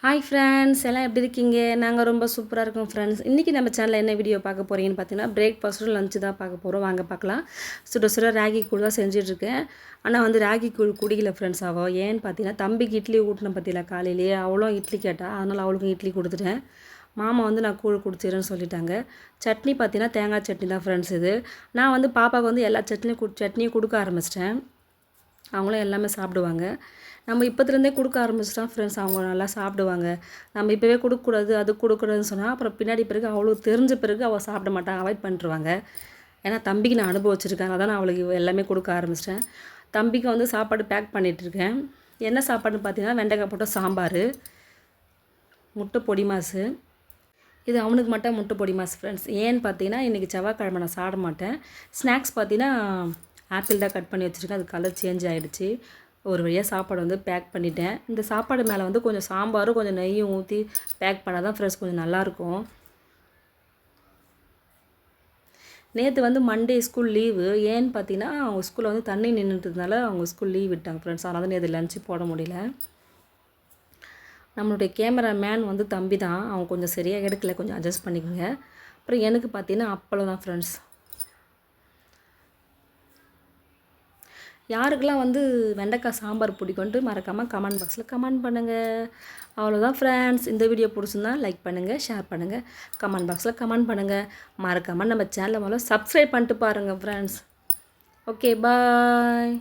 Hi friends, எல்லாம் எப்படி இருக்கீங்க? நாங்கள் ரொம்ப சூப்பராக இருக்கோம் ஃப்ரெண்ட்ஸ். இன்றைக்கி நம்ம சேனலில் என்ன வீடியோ பார்க்க போகிறீங்கன்னு பார்த்தீங்கன்னா, பிரேக்ஃபாஸ்ட்டும் லஞ்சு தான் பார்க்க போகிறோம். வாங்க பார்க்கலாம். சுட சுட ராகி கூழ் தான் செஞ்சிட்ருக்கேன். ஆனால் வந்து ராகி கூழ் குடிக்கல ஃப்ரெண்ட்ஸ் அவள். ஏன்னு பார்த்தீங்கன்னா, தம்பிக்கு இட்லி ஊட்டின பற்றியில காலையிலேயே அவளும் இட்லி கேட்டால், அதனால் அவளுக்கும் இட்லி கொடுத்துட்டேன். மாமா வந்து நான் கூழ் குடிச்சிடுறேன்னு சொல்லிட்டாங்க. சட்னி பார்த்தீங்கன்னா தேங்காய் சட்னி தான் ஃப்ரெண்ட்ஸ் இது. நான் வந்து பாப்பாவுக்கு வந்து எல்லா சட்னியும் கொடுக்க ஆரம்பிச்சிட்டேன். அவங்களும் எல்லாமே சாப்பிடுவாங்க. நம்ம இப்போத்துலேருந்தே கொடுக்க ஆரம்பிச்சிட்டோம் ஃப்ரெண்ட்ஸ், அவங்க நல்லா சாப்பிடுவாங்க. நம்ம இப்போவே கொடுக்கக்கூடாது, அது கொடுக்கூடாதுன்னு சொன்னால் அப்புறம் பின்னாடி பிறகு அவளுக்கு தெரிஞ்ச பிறகு அவள் சாப்பிட மாட்டாங்க, அவாய்ட் பண்ணிட்டுருவாங்க. ஏன்னா தம்பிக்கு நான் அனுபவிச்சிருக்கேன், அதான் நான் அவளுக்கு எல்லாமே கொடுக்க ஆரம்பிச்சிட்டேன். தம்பிக்கு வந்து சாப்பாடு பேக் பண்ணிகிட்ருக்கேன். என்ன சாப்பாடுன்னு பார்த்தீங்கன்னா, வெண்டைக்காய் போட்ட சாம்பார், முட்டை பொடி மாசு. இது அவனுக்கு மட்டும் முட்டை பொடி மாசு ஃப்ரெண்ட்ஸ். ஏன்னு பார்த்தீங்கன்னா, இன்றைக்கி செவ்வாய்க்கிழமை நான் சாப்பிட மாட்டேன். ஸ்நாக்ஸ் பார்த்தீங்கன்னா ஆப்பிள் தான் கட் பண்ணி வச்சுருக்கேன், அது கலர் சேஞ்ச் ஆகிடுச்சு. ஒரு வழியாக சாப்பாடு வந்து பேக் பண்ணிட்டேன். இந்த சாப்பாடு மேலே வந்து கொஞ்சம் சாம்பாரும் கொஞ்சம் நெய்யும் ஊற்றி பேக் பண்ணால் தான் ஃப்ரெண்ட்ஸ் கொஞ்சம் நல்லாயிருக்கும். நேற்று வந்து மண்டே ஸ்கூல் லீவு. ஏன்னு பார்த்தீங்கன்னா, அவங்க ஸ்கூலில் வந்து தண்ணி நின்றுட்டதுனால அவங்க ஸ்கூல் லீவ் விட்டாங்க ஃப்ரெண்ட்ஸ். அதனால் தான் நேற்று லஞ்சு போட முடியல. நம்மளுடைய கேமரா மேன் வந்து தம்பி தான், அவங்க கொஞ்சம் சரியாக எடுக்கல, கொஞ்சம் அட்ஜஸ்ட் பண்ணிக்கோங்க. அப்புறம் எனக்கு பார்த்தீங்கன்னா அப்பளம் தான் ஃப்ரெண்ட்ஸ். யாருக்கெல்லாம் வந்து வெண்டைக்காய் சாம்பார் பிடிக்கும்ன்ட்டு மறக்காமல் கமெண்ட் பாக்ஸில் கமெண்ட் பண்ணுங்கள். அவ்வளோதான் ஃப்ரெண்ட்ஸ். இந்த வீடியோ பிடிச்சிருந்தா லைக் பண்ணுங்கள், ஷேர் பண்ணுங்கள், கமெண்ட் பாக்ஸில் கமெண்ட் பண்ணுங்கள். மறக்காமல் நம்ம சேனலை முதல்ல சப்ஸ்கிரைப் பண்ணிட்டு பாருங்கள் ஃப்ரெண்ட்ஸ். ஓகே, பாய்.